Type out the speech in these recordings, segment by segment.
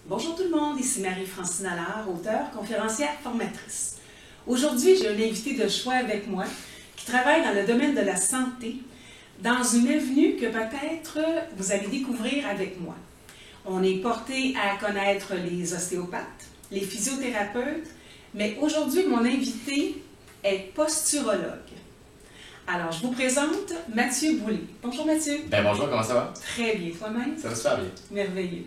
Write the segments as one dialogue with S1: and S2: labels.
S1: Bonjour tout le monde, ici Marie-Francine Allard, auteure, conférencière, formatrice. Aujourd'hui, j'ai un invité de choix avec moi qui travaille dans le domaine de la santé, dans une avenue que peut-être vous allez découvrir avec moi. On est porté à connaître les ostéopathes, les physiothérapeutes, mais aujourd'hui, mon invité est posturologue. Alors, je vous présente Mathieu Boulay. Bonjour Mathieu.
S2: Bonjour, comment ça va?
S1: Très bien, toi-même?
S2: Ça va super bien.
S1: Merveilleux.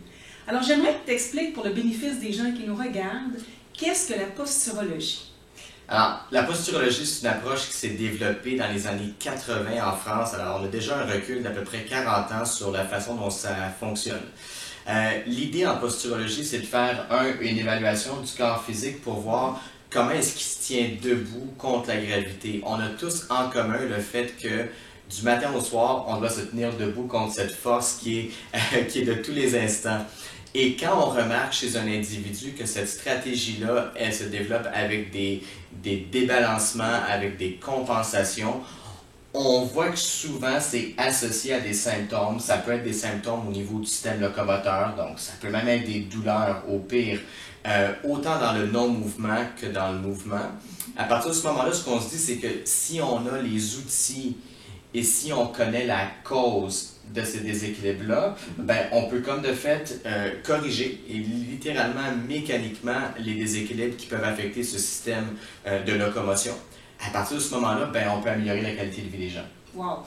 S1: Alors, j'aimerais que tu t'expliques pour le bénéfice des gens qui nous regardent, qu'est-ce que la posturologie?
S2: Alors, la posturologie, c'est une approche qui s'est développée dans les années 80 en France. Alors, on a déjà un recul d'à peu près 40 ans sur la façon dont ça fonctionne. L'idée en posturologie, c'est de faire, une évaluation du corps physique pour voir comment est-ce qu'il se tient debout contre la gravité. On a tous en commun le fait que du matin au soir, on doit se tenir debout contre cette force qui est de tous les instants. Et quand on remarque chez un individu que cette stratégie-là, elle se développe avec des débalancements, avec des compensations, on voit que souvent c'est associé à des symptômes. Ça peut être des symptômes au niveau du système locomoteur, donc ça peut même être des douleurs au pire, autant dans le non-mouvement que dans le mouvement. À partir de ce moment-là, ce qu'on se dit, c'est que si on a les outils et si on connaît la cause de ces déséquilibres-là, on peut comme de fait corriger et littéralement mécaniquement les déséquilibres qui peuvent affecter ce système de locomotion. À partir de ce moment-là, on peut améliorer la qualité de vie des gens.
S1: Wow!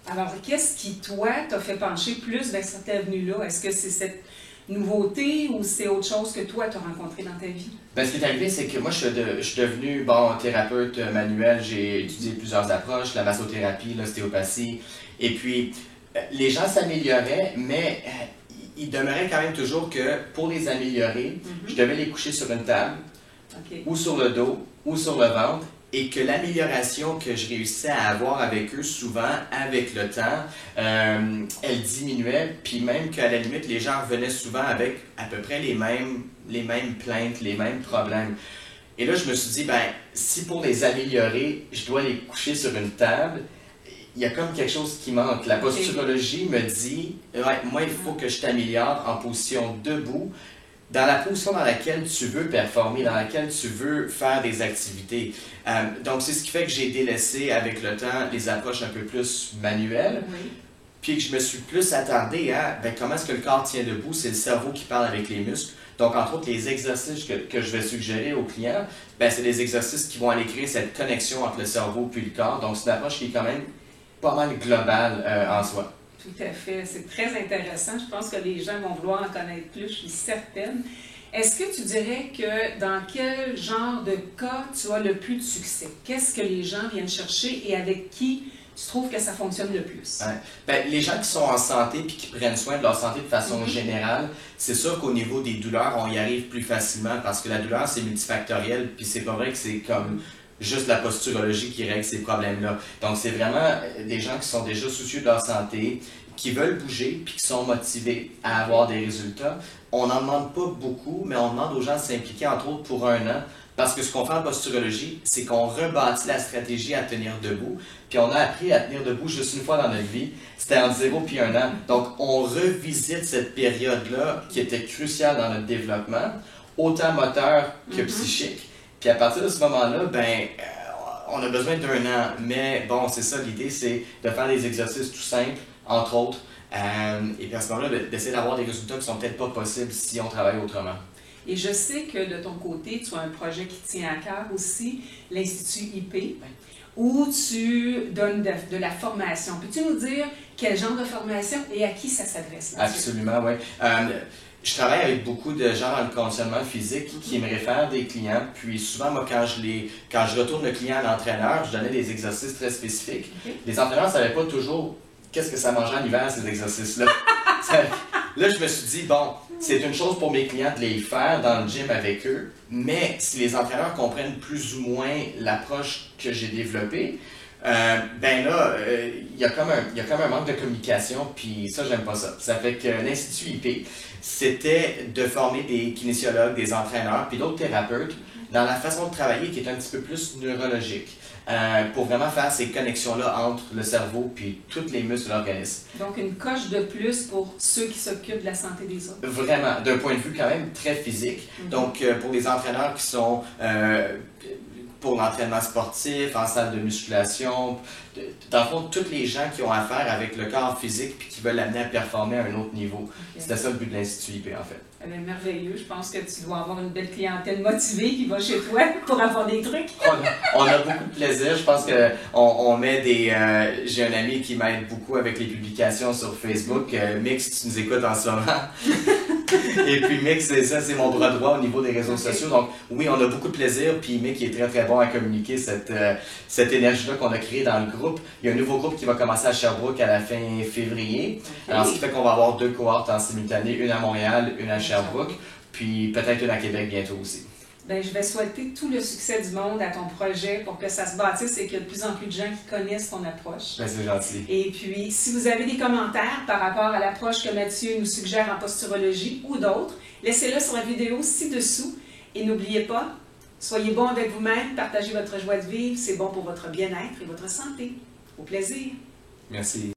S1: Alors, qu'est-ce qui, toi, t'a fait pencher plus vers cette avenue-là? Est-ce que c'est cette nouveauté ou c'est autre chose que toi, tu as rencontré dans ta vie?
S2: Ce qui est arrivé, c'est que moi, je suis devenu thérapeute manuel. J'ai étudié plusieurs approches, la massothérapie, l'ostéopathie. Et puis, les gens s'amélioraient, mais il demeurait quand même toujours que pour les améliorer, je devais les coucher sur une table, ou sur le dos, ou sur le ventre, et que l'amélioration que je réussissais à avoir avec eux, souvent, avec le temps, elle diminuait, puis même qu'à la limite, les gens revenaient souvent avec à peu près les mêmes plaintes, les mêmes problèmes. Et là, je me suis dit, si pour les améliorer, je dois les coucher sur une table, il y a comme quelque chose qui manque. La posturologie me dit, moi, il faut que je t'améliore en position debout, dans la position dans laquelle tu veux performer, dans laquelle tu veux faire des activités. Donc, c'est ce qui fait que j'ai délaissé avec le temps les approches un peu plus manuelles, puis que je me suis plus attardé à comment est-ce que le corps tient debout. C'est le cerveau qui parle avec les muscles. Donc, entre autres, les exercices que je vais suggérer aux clients, c'est des exercices qui vont aller créer cette connexion entre le cerveau puis le corps. Donc, c'est une approche qui est quand même pas mal globale en soi.
S1: Tout à fait. C'est très intéressant. Je pense que les gens vont vouloir en connaître plus, je suis certaine. Est-ce que tu dirais que dans quel genre de cas tu as le plus de succès? Qu'est-ce que les gens viennent chercher et avec qui tu trouves que ça fonctionne le plus?
S2: Les gens qui sont en santé et qui prennent soin de leur santé de façon générale, c'est sûr qu'au niveau des douleurs, on y arrive plus facilement parce que la douleur, c'est multifactoriel, puis c'est pas vrai que c'est comme juste la posturologie qui règle ces problèmes-là. Donc, c'est vraiment des gens qui sont déjà soucieux de leur santé, qui veulent bouger puis qui sont motivés à avoir des résultats. On n'en demande pas beaucoup, mais on demande aux gens de s'impliquer, entre autres, pour 1 an. Parce que ce qu'on fait en posturologie, c'est qu'on rebâtit la stratégie à tenir debout. Puis on a appris à tenir debout juste une fois dans notre vie. C'était entre 0 puis 1 an. Donc, on revisite cette période-là qui était cruciale dans notre développement, autant moteur que psychique. Puis à partir de ce moment-là, on a besoin d'1 an. Mais bon, c'est ça, l'idée, c'est de faire des exercices tout simples, entre autres. Et puis à ce moment-là, d'essayer d'avoir des résultats qui ne sont peut-être pas possibles si on travaille autrement.
S1: Et je sais que de ton côté, tu as un projet qui te tient à cœur aussi, l'Institut IP, où tu donnes de la formation. Peux-tu nous dire quel genre de formation et à qui ça s'adresse?
S2: Absolument, oui. Je travaille avec beaucoup de gens dans le conditionnement physique qui me réfèrent des clients. Puis souvent, moi, quand je retourne le client à l'entraîneur, je donnais des exercices très spécifiques. Les entraîneurs ne savaient pas toujours qu'est-ce que ça mangeait en hiver, ces exercices-là. Là, je me suis dit, c'est une chose pour mes clients de les faire dans le gym avec eux, mais si les entraîneurs comprennent plus ou moins l'approche que j'ai développée, il y a comme un manque de communication, puis ça, j'aime pas ça. Ça fait que l'Institut IP, c'était de former des kinésiologues, des entraîneurs, puis d'autres thérapeutes dans la façon de travailler qui est un petit peu plus neurologique. pour vraiment faire ces connexions-là entre le cerveau puis tous les muscles de l'organisme.
S1: Donc, une coche de plus pour ceux qui s'occupent de la santé des autres.
S2: Vraiment, d'un point de vue quand même très physique. Donc, pour les entraîneurs qui sont pour l'entraînement sportif, en salle de musculation, dans le fond, tous les gens qui ont affaire avec le corps physique puis qui veulent l'amener à performer à un autre niveau. C'était ça le but de l'Institut IP, en fait.
S1: Eh bien, merveilleux. Je pense que tu dois avoir une belle clientèle motivée qui va chez toi pour avoir des trucs.
S2: On a beaucoup de plaisir. Je pense qu'on met des... j'ai un ami qui m'aide beaucoup avec les publications sur Facebook. Mix, tu nous écoutes en ce moment. Et puis Mick, c'est mon bras droit au niveau des réseaux sociaux. Donc oui, on a beaucoup de plaisir. Puis Mick est très très bon à communiquer cette énergie-là qu'on a créée dans le groupe. Il y a un nouveau groupe qui va commencer à Sherbrooke à la fin février. Alors ce qui fait qu'on va avoir 2 cohortes en simultané, une à Montréal, une à Sherbrooke, puis peut-être une à Québec bientôt aussi.
S1: Bien, je vais souhaiter tout le succès du monde à ton projet pour que ça se bâtisse et qu'il y ait de plus en plus de gens qui connaissent ton approche.
S2: Bien, c'est gentil.
S1: Et puis, si vous avez des commentaires par rapport à l'approche que Mathieu nous suggère en posturologie ou d'autres, laissez-le sur la vidéo ci-dessous. Et n'oubliez pas, soyez bon avec vous-même, partagez votre joie de vivre, c'est bon pour votre bien-être et votre santé. Au plaisir!
S2: Merci.